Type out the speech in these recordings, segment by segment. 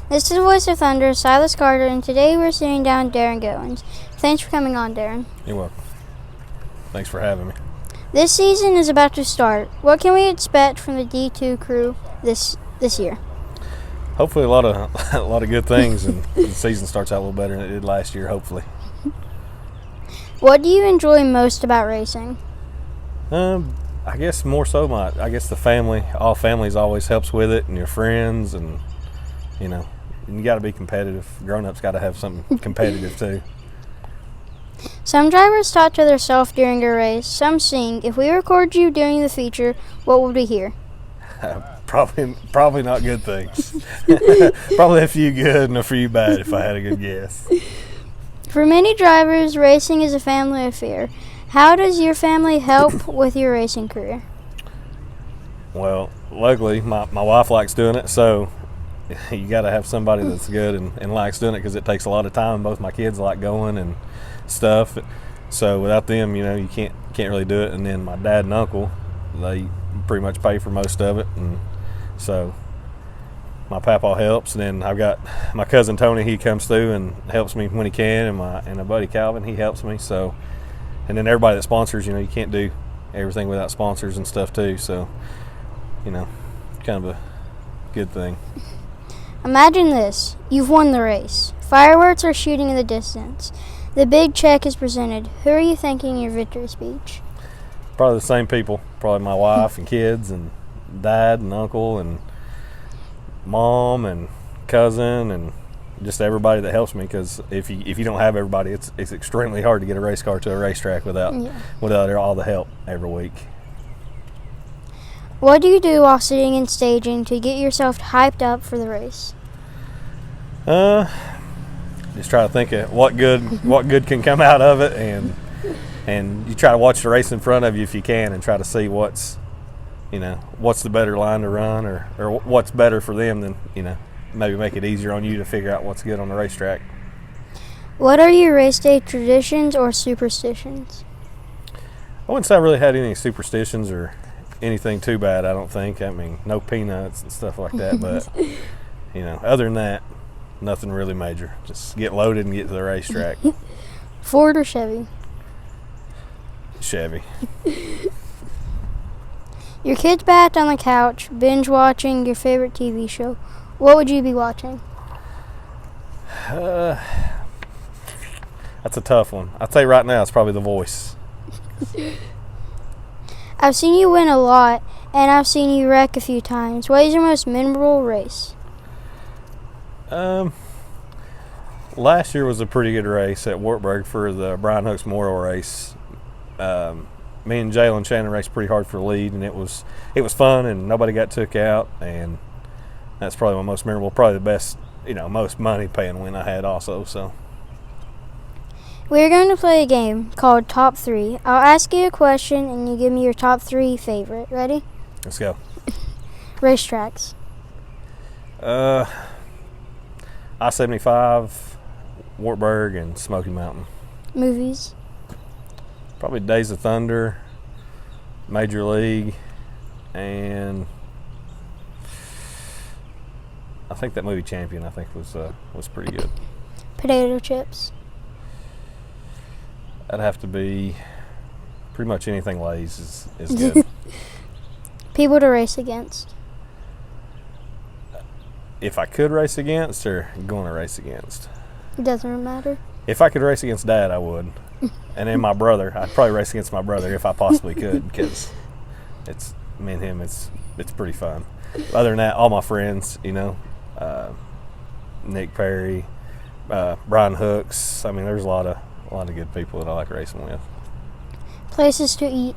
This is the Voice of Thunder, Silas Carter, and today we're sitting down with Darren Goins. Thanks for coming on, Darren. You're welcome. Thanks for having me. This season is about to start. What can we expect from the D2 crew this year? Hopefully a lot of good things, and the season starts out a little better than it did last year, hopefully. What do you enjoy most about racing? I guess more so the family. All families always helps with it, and your friends, and you got to be competitive. Grown-ups got to have something competitive too. Some drivers talk to themselves during a race. Some sing. If we record you during the feature, what would we hear? Probably not good things. Probably a few good and a few bad if I had a good guess. For many drivers, racing is a family affair. How does your family help with your racing career? Well, luckily, my wife likes doing it, so you got to have somebody that's good and likes doing it, because it takes a lot of time. Both my kids like going and stuff, so without them, you can't really do it. And then my dad and uncle, they pretty much pay for most of it, and so my papa helps. And then I've got my cousin Tony, he comes through and helps me when he can, and my buddy Calvin, he helps me. So, and then everybody that sponsors, you can't do everything without sponsors and stuff too, so kind of a good thing. Imagine this. You've won the race. Fireworks are shooting in the distance. The big check is presented. Who are you thanking in your victory speech? Probably the same people. Probably my wife and kids and dad and uncle and mom and cousin and just everybody that helps me, because if you don't have everybody, it's extremely hard to get a race car to a racetrack without all the help every week. What do you do while sitting and staging to get yourself hyped up for the race? Just try to think of what good can come out of it, and you try to watch the race in front of you if you can, and try to see what's the better line to run, or what's better for them than maybe make it easier on you to figure out what's good on the racetrack. What are your race day traditions or superstitions? I wouldn't say I really had any superstitions or anything too bad, I don't think. I mean, no peanuts and stuff like that, but other than that, nothing really major. Just get loaded and get to the racetrack. Ford or Chevy? Chevy. Your kid's back on the couch, binge watching your favorite TV show. What would you be watching? That's a tough one. I'd say right now it's probably The Voice. I've seen you win a lot, and I've seen you wreck a few times. What is your most memorable race? Last year was a pretty good race at Wartburg for the Brian Hooks Memorial race. Me and Jalen Shannon raced pretty hard for the lead, and it was fun, and nobody got took out, and that's probably my most memorable, probably the best, most money paying win I had also. So we're going to play a game called Top 3. I'll ask you a question, and you give me your top 3 favorite. Ready? Let's go. Racetracks. I-75, Wartburg, and Smoky Mountain. Movies. Probably Days of Thunder, Major League, and I think that movie Champion was pretty good. Potato chips. That'd have to be pretty much anything Lay's is good. People to race against. If I could race against, or going to race against? It doesn't matter. If I could race against Dad, I would. And then my brother, I'd probably race against my brother if I possibly could, because it's me and him. It's pretty fun. Other than that, all my friends, Nick Perry, Brian Hooks. I mean, there's a lot of good people that I like racing with. Places to eat.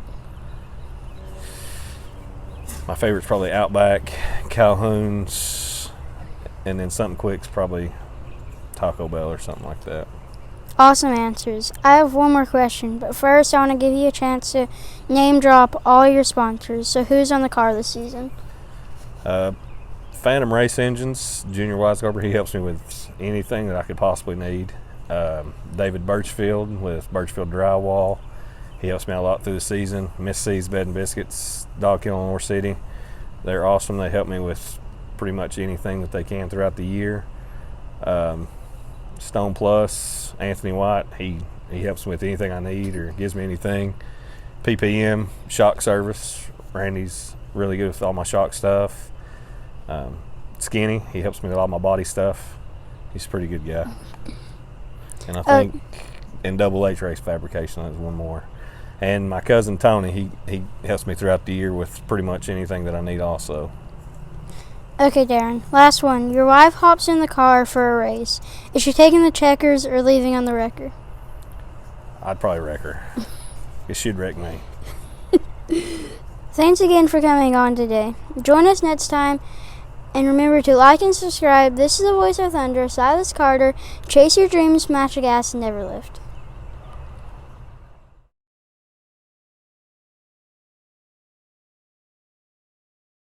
My favorite's probably Outback, Calhoun's, and then something quick's probably Taco Bell or something like that. Awesome answers. I have one more question, but first I want to give you a chance to name drop all your sponsors. So who's on the car this season? Phantom Race Engines, Junior Weisgarber, he helps me with anything that I could possibly need. David Birchfield with Birchfield Drywall, he helps me out a lot through the season. Miss C's Bed and Biscuits, Dog Kennel in North City, they're awesome. They help me with pretty much anything that they can throughout the year. Stone Plus, Anthony White, he helps me with anything I need or gives me anything. PPM, shock service, Randy's really good with all my shock stuff. Skinny, he helps me with all my body stuff. He's a pretty good guy. And I think in Double H Race Fabrication, there's one more. And my cousin Tony, he helps me throughout the year with pretty much anything that I need also. Okay, Darren, last one. Your wife hops in the car for a race. Is she taking the checkers or leaving on the wrecker? I'd probably wreck her. Because she'd wreck me. Thanks again for coming on today. Join us next time. And remember to like and subscribe. This is the voice of Thunder, Silas Carter. Chase your dreams, match a gas, and never lift.